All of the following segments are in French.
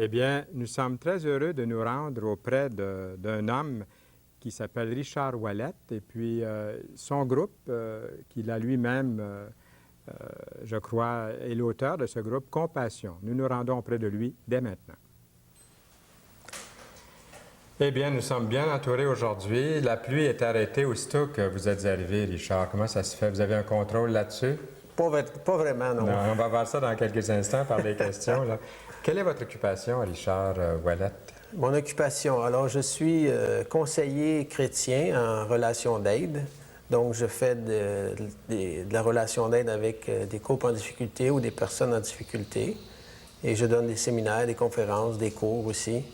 Eh bien, nous sommes très heureux de nous rendre auprès d'un homme qui s'appelle Richard Ouellet, et puis son groupe, qu'il a lui-même, je crois, est l'auteur de ce groupe Compassion. Nous nous rendons auprès de lui dès maintenant. Eh bien, nous sommes bien entourés aujourd'hui. La pluie est arrêtée aussitôt que vous êtes arrivé, Richard. Comment ça se fait? Vous avez un contrôle là-dessus? Pas vraiment, non. Non. On va voir ça dans quelques instants par les questions, là. Quelle est votre occupation, Richard Ouellet? Mon occupation, alors je suis conseiller chrétien en relation d'aide. Donc, je fais de la relation d'aide avec des couples en difficulté ou des personnes en difficulté. Et je donne des séminaires, des conférences, des cours aussi.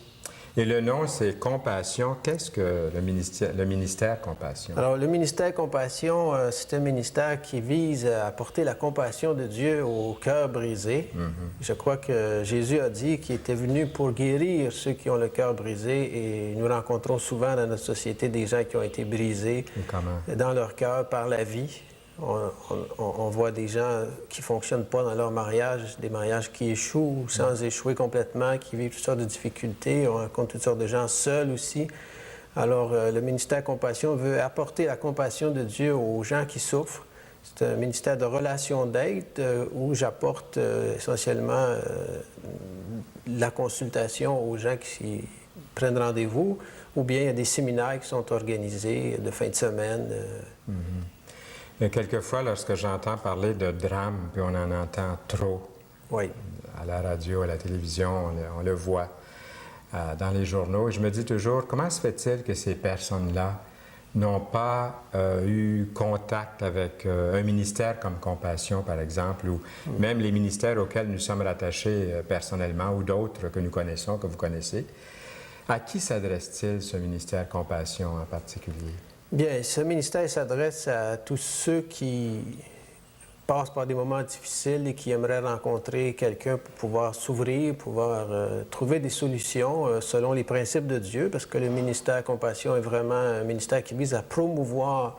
Et le nom, c'est Compassion. Qu'est-ce que le ministère Compassion? Alors, le ministère Compassion, c'est un ministère qui vise à apporter la compassion de Dieu au cœur brisé. Je crois que Jésus a dit qu'il était venu pour guérir ceux qui ont le cœur brisé, et nous rencontrons souvent dans notre société des gens qui ont été brisés dans leur cœur par la vie. On voit des gens qui ne fonctionnent pas dans leur mariage, des mariages qui échouent sans échouer complètement, qui vivent toutes sortes de difficultés. On rencontre toutes sortes de gens seuls aussi. Alors, le ministère Compassion veut apporter la compassion de Dieu aux gens qui souffrent. C'est un ministère de relations d'aide où j'apporte essentiellement la consultation aux gens qui prennent rendez-vous, ou bien il y a des séminaires qui sont organisés de fin de semaine. Et quelquefois, lorsque j'entends parler de drame, puis on en entend trop, oui, à la radio, à la télévision, on le voit dans les journaux, et je me dis toujours, comment se fait-il que ces personnes-là n'ont pas eu contact avec un ministère comme Compassion, par exemple, ou même les ministères auxquels nous sommes rattachés personnellement, ou d'autres que nous connaissons, que vous connaissez? À qui s'adresse-t-il, ce ministère Compassion en particulier? Bien, ce ministère s'adresse à tous ceux qui passent par des moments difficiles et qui aimeraient rencontrer quelqu'un pour pouvoir s'ouvrir, pouvoir trouver des solutions selon les principes de Dieu, parce que le ministère Compassion est vraiment un ministère qui vise à promouvoir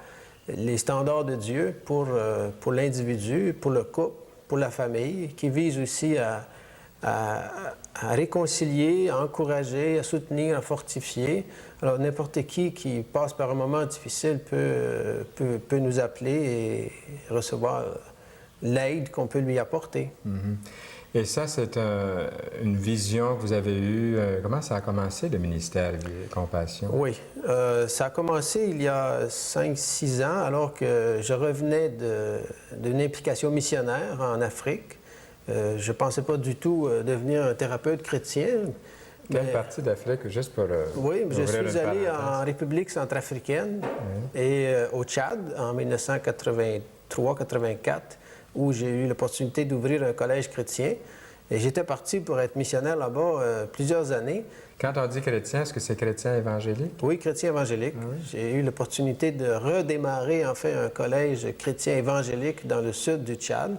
les standards de Dieu pour l'individu, pour le couple, pour la famille, qui vise aussi à réconcilier, à encourager, à soutenir, à fortifier. Alors, n'importe qui passe par un moment difficile peut nous appeler et recevoir l'aide qu'on peut lui apporter. Et ça, c'est une vision que vous avez eue. Comment ça a commencé, le ministère Compassion? Oui, ça a commencé il y a 5-6 ans, alors que je revenais d'une implication missionnaire en Afrique. Je ne pensais pas du tout devenir un thérapeute chrétien. Quelle partie d'Afrique, juste pour oui, je suis allé en République centrafricaine et au Tchad en 1983-84, où j'ai eu l'opportunité d'ouvrir un collège chrétien. Et j'étais parti pour être missionnaire là-bas plusieurs années. Quand on dit chrétien, est-ce que c'est chrétien évangélique? Oui, chrétien évangélique. J'ai eu l'opportunité de redémarrer, en fait, un collège chrétien évangélique dans le sud du Tchad.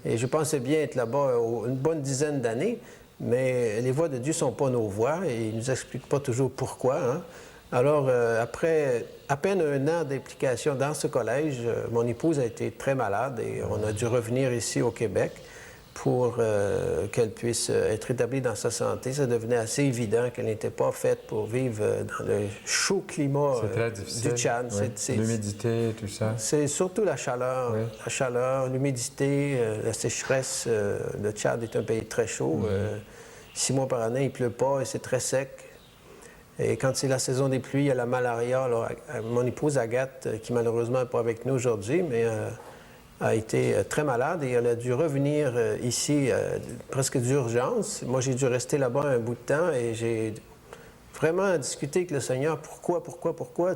Et je pensais bien être là-bas une bonne dizaine d'années, mais les voies de Dieu ne sont pas nos voies et il ne nous explique pas toujours pourquoi. Alors, après à peine un an d'implication dans ce collège, mon épouse a été très malade et on a dû revenir ici au Québec pour qu'elle puisse être établie dans sa santé. Ça devenait assez évident qu'elle n'était pas faite pour vivre dans le chaud climat du Tchad. L'humidité, tout ça. C'est surtout la chaleur. La chaleur, l'humidité, la sécheresse. Le Tchad est un pays très chaud. 6 mois par année, il ne pleut pas et c'est très sec. Et quand c'est la saison des pluies, il y a la malaria. Alors, mon épouse Agathe, qui malheureusement n'est pas avec nous aujourd'hui, mais a été très malade et elle a dû revenir ici presque d'urgence. Moi, j'ai dû rester là-bas un bout de temps et j'ai vraiment discuté avec le Seigneur. Pourquoi?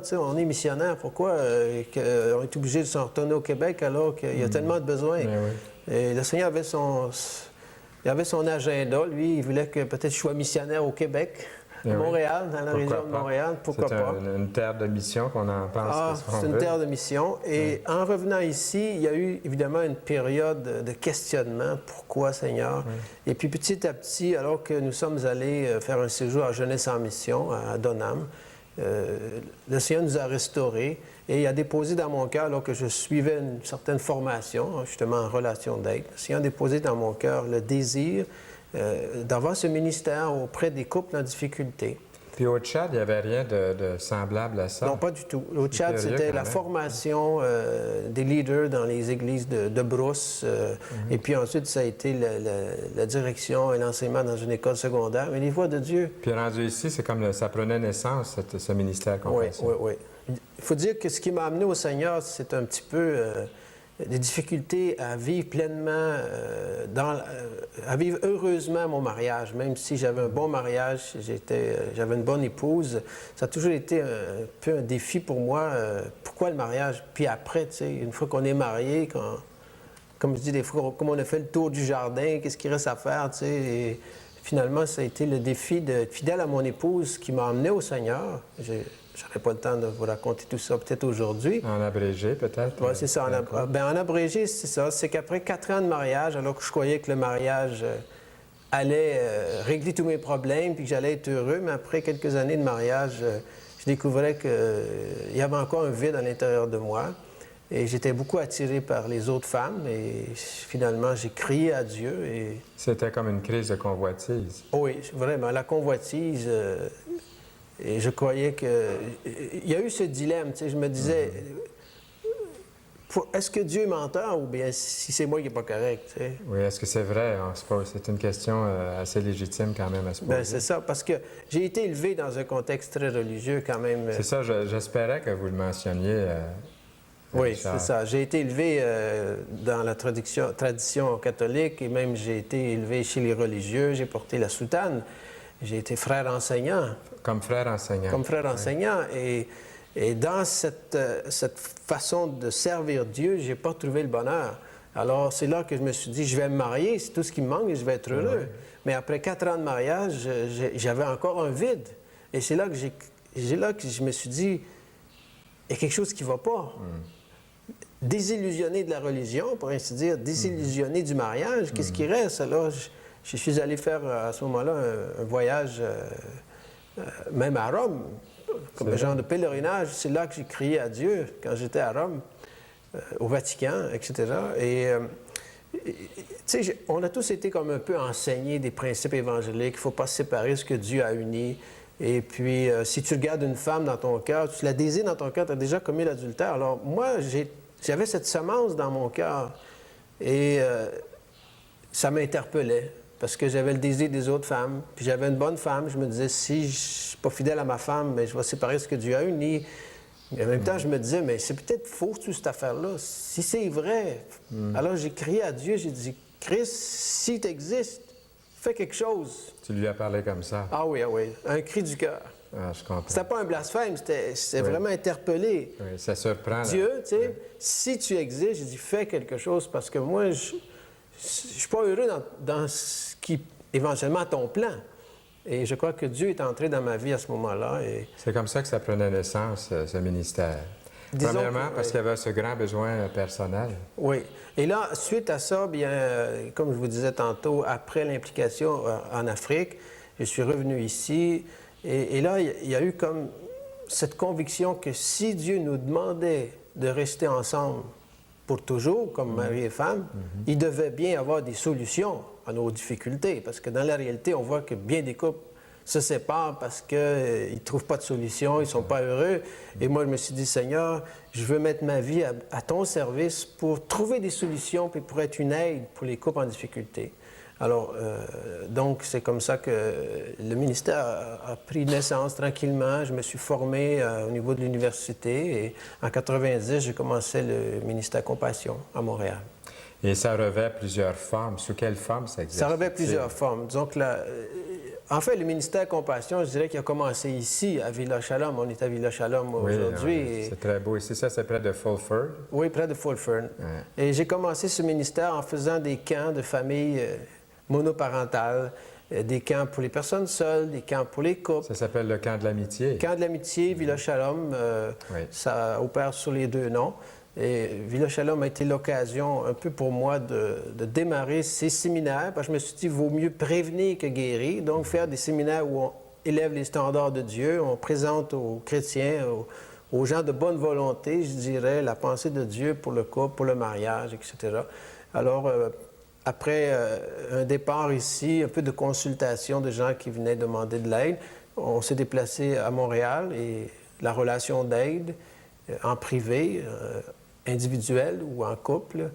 Tu sais, on est missionnaire. Pourquoi on est obligé de s'en retourner au Québec alors qu'il y a tellement de besoins? Et le Seigneur avait son agenda. Lui, il voulait que peut-être je sois missionnaire au Québec. Montréal, dans la région de Montréal, pourquoi pas? C'est une terre de mission qu'on en pense. C'est une terre de mission. Et en revenant ici, il y a eu évidemment une période de questionnement. Pourquoi, Seigneur? Et puis petit à petit, alors que nous sommes allés faire un séjour à Jeunesse en mission, à Donham, le Seigneur nous a restaurés et il a déposé dans mon cœur, alors que je suivais une certaine formation, justement en relation d'aide, le Seigneur a déposé dans mon cœur le désir d'avoir ce ministère auprès des couples en difficulté. Puis au Tchad, il n'y avait rien de semblable à ça? Non, pas du tout. Au Tchad, Curieux, c'était quand la même. formation des leaders dans les églises de brousse. Et puis ensuite, ça a été la direction et l'enseignement dans une école secondaire. Mais les voies de Dieu... Puis rendu ici, c'est comme ça prenait naissance, ce ministère Oui, compassion. oui, oui. Il faut dire que ce qui m'a amené au Seigneur, c'est un petit peu des difficultés à vivre pleinement, à vivre heureusement mon mariage. Même si j'avais un bon mariage, j'avais une bonne épouse, ça a toujours été un peu un défi pour moi. Pourquoi le mariage? Puis après, tu sais, une fois qu'on est marié, comme je dis des fois, comme on a fait le tour du jardin, qu'est-ce qu'il reste à faire, tu sais? Et finalement, ça a été le défi d'être fidèle à mon épouse qui m'a amené au Seigneur. Je n'aurai pas le temps de vous raconter tout ça peut-être aujourd'hui. En abrégé, peut-être? Oui, c'est ça. En abrégé, c'est ça. C'est qu'après 4 ans de mariage, alors que je croyais que le mariage allait régler tous mes problèmes puis que j'allais être heureux, mais après quelques années de mariage, je découvrais qu'il y avait encore un vide à l'intérieur de moi. Et j'étais beaucoup attiré par les autres femmes. Et finalement, j'ai crié à Dieu. Et... C'était comme une crise de convoitise. Oui, vraiment. La convoitise... Et je croyais que... Il y a eu ce dilemme, tu sais, je me disais, est-ce que Dieu est menteur ou bien si c'est moi qui n'ai pas correct, tu sais? Oui, est-ce que c'est vrai? On se pose. C'est une question assez légitime quand même à se poser. Bien, c'est ça, parce que j'ai été élevé dans un contexte très religieux quand même. C'est ça, j'espérais que vous le mentionniez. Oui, Richard. c'est ça. J'ai été élevé dans la tradition catholique et même j'ai été élevé chez les religieux, j'ai porté la soutane. J'ai été frère enseignant. Comme frère enseignant. Comme frère enseignant. Et dans cette façon de servir Dieu, je n'ai pas trouvé le bonheur. Alors, c'est là que je me suis dit, je vais me marier, c'est tout ce qui me manque et je vais être heureux. Mais après 4 ans de mariage, j'avais encore un vide. Et c'est là que je me suis dit, il y a quelque chose qui ne va pas. Désillusionné de la religion, pour ainsi dire, désillusionné du mariage, qu'est-ce qui reste? Alors, je suis allé faire à ce moment-là un voyage, même à Rome, comme un genre de pèlerinage. C'est là que j'ai crié à Dieu, quand j'étais à Rome, au Vatican, etc. Et, tu sais, on a tous été comme un peu enseignés des principes évangéliques. Il ne faut pas séparer ce que Dieu a uni. Et puis, si tu regardes une femme dans ton cœur, tu la désires dans ton cœur, tu as déjà commis l'adultère. Alors, moi, j'avais cette semence dans mon cœur. Et ça m'interpellait. Parce que j'avais le désir des autres femmes. Puis j'avais une bonne femme. Je me disais, si je ne suis pas fidèle à ma femme, bien, je vais séparer ce que Dieu a uni. Mais en même temps, je me disais, mais c'est peut-être faux, toute cette affaire-là. Si c'est vrai. Alors j'ai crié à Dieu, j'ai dit, Christ, si tu existes, fais quelque chose. Tu lui as parlé comme ça? Ah oui, un cri du cœur. Ah, je comprends. C'était pas un blasphème, c'était vraiment interpellé. Oui, ça surprend. Dieu, tu sais, si tu existes, j'ai dit, fais quelque chose parce que moi, je suis pas heureux dans ce qui, éventuellement, ton plan. Et je crois que Dieu est entré dans ma vie à ce moment-là. Et... C'est comme ça que ça prenait naissance, ce ministère. Disons Premièrement, que, parce qu'il y avait ce grand besoin personnel. Oui. Et là, suite à ça, bien, comme je vous disais tantôt, après l'implication en Afrique, je suis revenu ici. Et là, il y a eu comme cette conviction que si Dieu nous demandait de rester ensemble pour toujours, comme mari et femme, il devait bien avoir des solutions à nos difficultés. Parce que dans la réalité, on voit que bien des couples se séparent parce qu'ils ne trouvent pas de solution, ils ne sont pas heureux. Et moi, je me suis dit, Seigneur, je veux mettre ma vie à ton service pour trouver des solutions et pour être une aide pour les couples en difficulté. Alors, donc, c'est comme ça que le ministère a pris naissance tranquillement. Je me suis formé au niveau de l'université et en 90, j'ai commencé le ministère Compassion à Montréal. Et ça revêt plusieurs formes. Sous quelle forme ça existe? Ça revêt plusieurs formes. Disons que en fait, le ministère Compassion, je dirais qu'il a commencé ici, à Villa Shalom. On est à Villa Shalom aujourd'hui. Oui, c'est très beau. Ici, ça, c'est près de Fulford. Oui, près de Fulford. Ouais. Et j'ai commencé ce ministère en faisant des camps de familles monoparentales, des camps pour les personnes seules, des camps pour les couples. Ça s'appelle le camp de l'amitié. Camp de l'amitié, Villa Shalom, ça opère sur les deux noms. Et Villa Shalom a été l'occasion un peu pour moi de démarrer ces séminaires, parce que je me suis dit, il vaut mieux prévenir que guérir. Donc, faire des séminaires où on élève les standards de Dieu, on présente aux chrétiens, aux gens de bonne volonté, je dirais, la pensée de Dieu pour le couple, pour le mariage, etc. Alors, après un départ ici, un peu de consultation de gens qui venaient demander de l'aide, on s'est déplacé à Montréal et la relation d'aide en privé, individuelle ou en couple.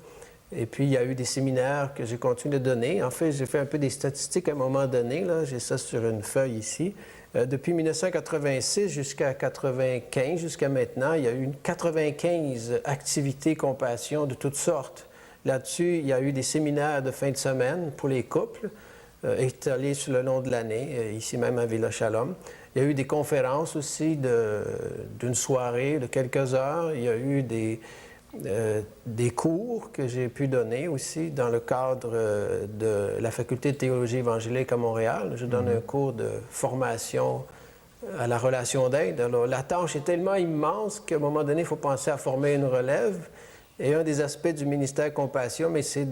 Et puis, il y a eu des séminaires que j'ai continué de donner. En fait, j'ai fait un peu des statistiques à un moment donné. J'ai ça sur une feuille ici. Depuis 1986 jusqu'à 1995, jusqu'à maintenant, il y a eu 95 activités compassion de toutes sortes. Là-dessus, il y a eu des séminaires de fin de semaine pour les couples, étalés sur le long de l'année, ici même à Villa Shalom. Il y a eu des conférences aussi d'une soirée de quelques heures. Il y a eu des cours que j'ai pu donner aussi dans le cadre de la faculté de théologie évangélique à Montréal. Je donne un cours de formation à la relation d'aide. Alors, la tâche est tellement immense qu'à un moment donné, il faut penser à former une relève. Et un des aspects du ministère Compassion, mais c'est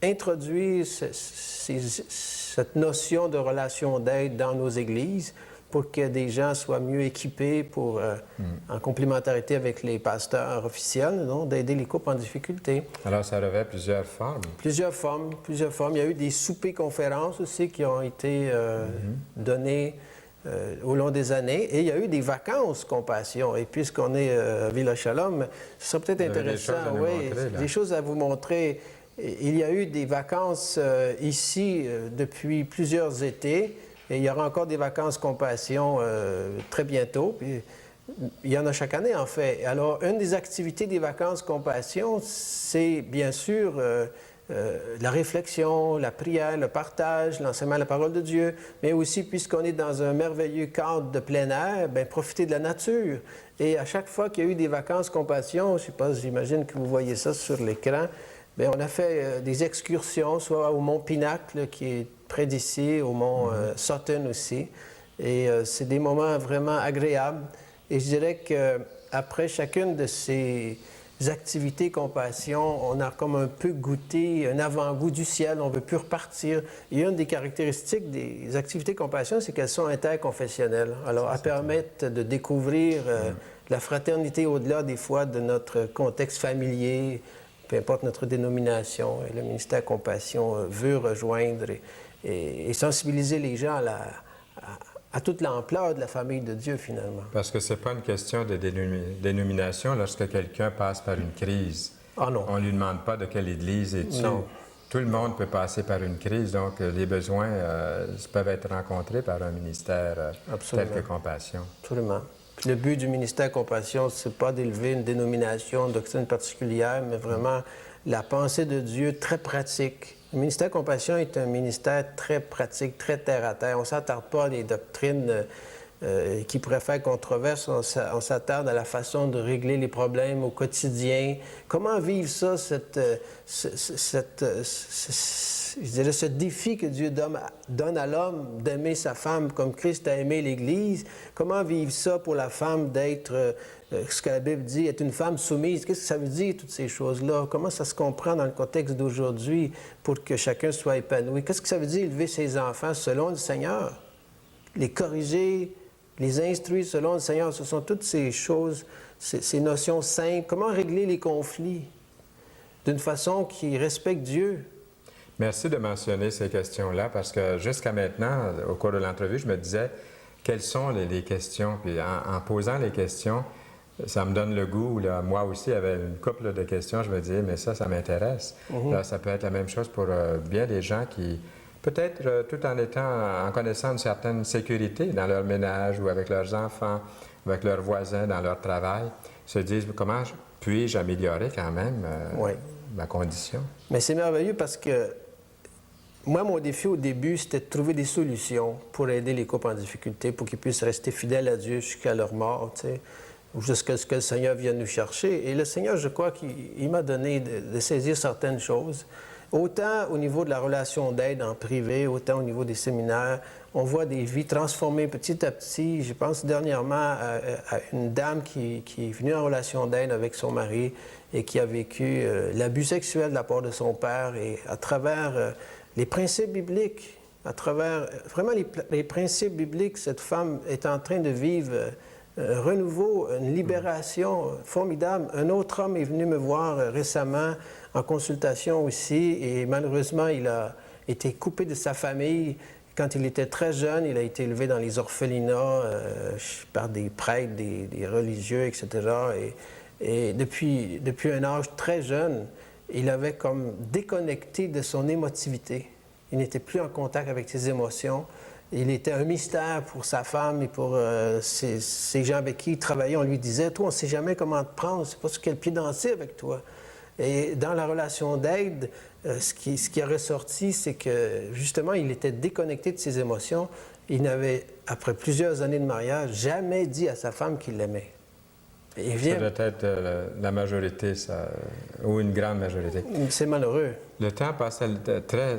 d'introduire cette notion de relation d'aide dans nos églises pour que des gens soient mieux équipés pour, en complémentarité avec les pasteurs officiels, d'aider les couples en difficulté. Alors, ça revêt plusieurs formes. Plusieurs formes. Il y a eu des soupers-conférences aussi qui ont été donnés au long des années. Et il y a eu des vacances compassion. Et puisqu'on est à Villa Shalom, ce serait peut-être intéressant. Des choses à vous montrer. Il y a eu des vacances ici depuis plusieurs étés. Et il y aura encore des vacances compassion très bientôt. Puis, il y en a chaque année, en fait. Alors, une des activités des vacances compassion, c'est bien sûr la réflexion, la prière, le partage, l'enseignement de la parole de Dieu, mais aussi, puisqu'on est dans un merveilleux cadre de plein air, bien, profiter de la nature. Et à chaque fois qu'il y a eu des vacances compassion, je ne sais pas, j'imagine que vous voyez ça sur l'écran, bien, on a fait des excursions, soit au mont Pinacle, qui est près d'ici, au mont Sutton aussi. Et c'est des moments vraiment agréables. Et je dirais qu'après chacune de ces activités compassion, on a comme un peu goûté un avant-goût du ciel, on ne veut plus repartir. Et une des caractéristiques des activités compassion, c'est qu'elles sont interconfessionnelles. Alors, elles permettent de découvrir la fraternité au-delà des fois de notre contexte familier, peu importe notre dénomination. Et le ministère Compassion veut rejoindre et sensibiliser les gens à toute l'ampleur de la famille de Dieu, finalement. Parce que ce n'est pas une question de dénomination lorsque quelqu'un passe par une crise. Ah non. On ne lui demande pas de quelle église es-tu. Non. Tout le monde peut passer par une crise, donc les besoins peuvent être rencontrés par un ministère tel que Compassion. Absolument. Puis le but du ministère Compassion, ce n'est pas d'élever une dénomination, une doctrine particulière, mais vraiment la pensée de Dieu très pratique. Le ministère Compassion est un ministère très pratique, très terre-à-terre. On ne s'attarde pas à des doctrines qui pourraient faire controverse. On s'attarde à la façon de régler les problèmes au quotidien. Comment vivre ça, je dirais, ce défi que Dieu donne à l'homme d'aimer sa femme comme Christ a aimé l'Église? Comment vivre ça pour la femme d'être, ce que la Bible dit, être une femme soumise? Qu'est-ce que ça veut dire, toutes ces choses-là? Comment ça se comprend dans le contexte d'aujourd'hui pour que chacun soit épanoui? Qu'est-ce que ça veut dire élever ses enfants selon le Seigneur? Les corriger, les instruire selon le Seigneur, ce sont toutes ces choses, ces notions simples. Comment régler les conflits d'une façon qui respecte Dieu? Merci de mentionner ces questions-là parce que jusqu'à maintenant, au cours de l'entrevue, je me disais quelles sont les questions. Puis en posant les questions, ça me donne le goût. Là, moi aussi, il y avait une couple de questions. Je me disais, mais ça m'intéresse. Là, ça peut être la même chose pour bien des gens qui, peut-être tout en étant, en connaissant une certaine sécurité dans leur ménage ou avec leurs enfants, avec leurs voisins, dans leur travail, se disent, comment puis-je améliorer quand même ma condition? Mais c'est merveilleux parce que moi, mon défi au début, c'était de trouver des solutions pour aider les couples en difficulté, pour qu'ils puissent rester fidèles à Dieu jusqu'à leur mort, tu sais, ou jusqu'à ce que le Seigneur vienne nous chercher. Et le Seigneur, je crois qu'il m'a donné de saisir certaines choses. Autant au niveau de la relation d'aide en privé, autant au niveau des séminaires, on voit des vies transformées petit à petit. Je pense dernièrement à une dame qui est venue en relation d'aide avec son mari et qui a vécu l'abus sexuel de la part de son père. Et à travers les principes bibliques, à travers vraiment les principes bibliques, cette femme est en train de vivre un renouveau, une libération formidable. Un autre homme est venu me voir récemment en consultation aussi et malheureusement, il a été coupé de sa famille. Quand il était très jeune, il a été élevé dans les orphelinats par des prêtres, des religieux, etc. Et depuis un âge très jeune, il avait comme déconnecté de son émotivité. Il n'était plus en contact avec ses émotions. Il était un mystère pour sa femme et pour ces gens avec qui il travaillait. On lui disait, toi, on ne sait jamais comment te prendre, on ne sait pas sur quel pied danser avec toi. Et dans la relation d'aide, ce qui a ressorti, c'est que justement, il était déconnecté de ses émotions. Il n'avait, après plusieurs années de mariage, jamais dit à sa femme qu'il l'aimait. Ça doit être la majorité, ça, ou une grande majorité. C'est malheureux. Le temps passe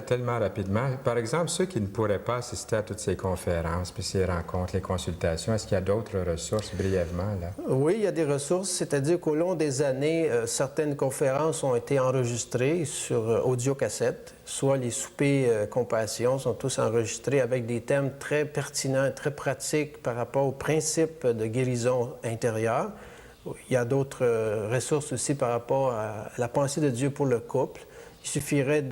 tellement rapidement. Par exemple, ceux qui ne pourraient pas assister à toutes ces conférences, puis ces rencontres, les consultations, est-ce qu'il y a d'autres ressources brièvement, là? Oui, il y a des ressources, c'est-à-dire qu'au long des années, certaines conférences ont été enregistrées sur audiocassette, soit les soupers compassion sont tous enregistrés avec des thèmes très pertinents, très pratiques par rapport aux principes de guérison intérieure. Il y a d'autres ressources aussi par rapport à la pensée de Dieu pour le couple. Il suffirait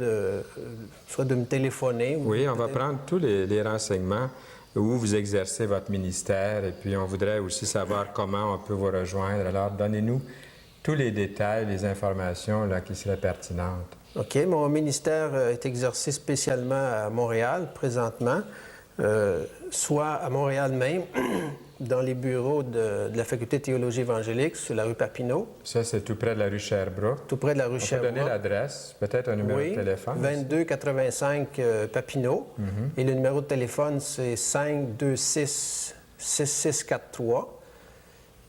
soit de me téléphoner. Oui, on va prendre tous les renseignements où vous exercez votre ministère et puis on voudrait aussi savoir comment on peut vous rejoindre. Alors, donnez-nous tous les détails, les informations là, qui seraient pertinentes. OK. Mon ministère est exercé spécialement à Montréal présentement, soit à Montréal même, dans les bureaux de la Faculté de théologie évangélique sur la rue Papineau. Ça, c'est tout près de la rue Sherbrooke. Tout près de la rue Sherbrooke. On peut donner l'adresse, peut-être un numéro de téléphone. 2285 Papineau. Et le numéro de téléphone, c'est 526-6643.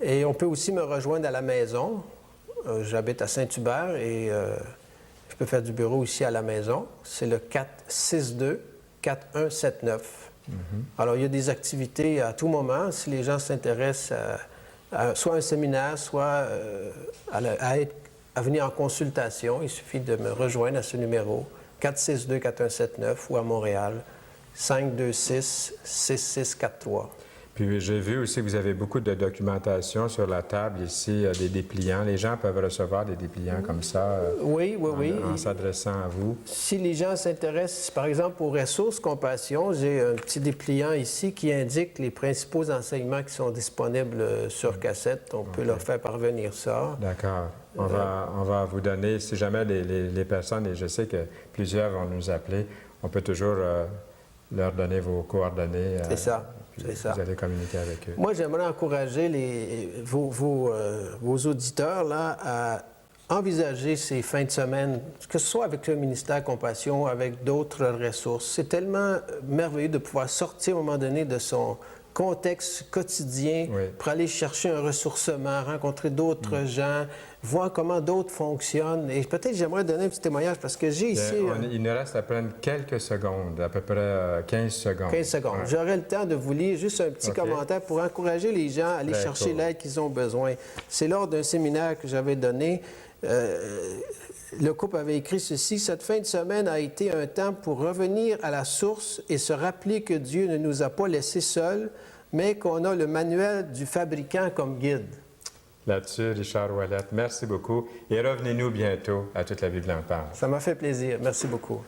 Et on peut aussi me rejoindre à la maison. J'habite à Saint-Hubert et je peux faire du bureau ici à la maison. C'est le 462-4179. Alors, il y a des activités à tout moment. Si les gens s'intéressent à soit un séminaire, soit à venir en consultation, il suffit de me rejoindre à ce numéro, 462-4179 ou à Montréal, 526-6643. Puis j'ai vu aussi que vous avez beaucoup de documentation sur la table ici, des dépliants. Les gens peuvent recevoir des dépliants comme ça en s'adressant à vous. Si les gens s'intéressent, par exemple, aux ressources compassion, j'ai un petit dépliant ici qui indique les principaux enseignements qui sont disponibles sur cassette. On peut leur faire parvenir ça. D'accord. On va vous donner, si jamais les personnes, et je sais que plusieurs vont nous appeler, on peut toujours leur donner vos coordonnées. C'est ça. C'est ça. Vous allez communiquer avec eux. Moi, j'aimerais encourager vos auditeurs là, à envisager ces fins de semaine, que ce soit avec le ministère Compassion, avec d'autres ressources. C'est tellement merveilleux de pouvoir sortir à un moment donné de son contexte quotidien pour aller chercher un ressourcement, rencontrer d'autres gens, voir comment d'autres fonctionnent. Et peut-être j'aimerais donner un petit témoignage parce que j'ai ici... Il nous reste à prendre quelques secondes, à peu près 15 secondes. 15 secondes. Ouais. J'aurai le temps de vous lire juste un petit commentaire pour encourager les gens à aller chercher l'aide qu'ils ont besoin. C'est lors d'un séminaire que j'avais donné. Le couple avait écrit ceci: « Cette fin de semaine a été un temps pour revenir à la source et se rappeler que Dieu ne nous a pas laissés seuls, mais qu'on a le manuel du fabricant comme guide. » Là-dessus, Richard Ouellette, merci beaucoup et revenez-nous bientôt à Toute la Bible en parle. Ça m'a fait plaisir. Merci beaucoup.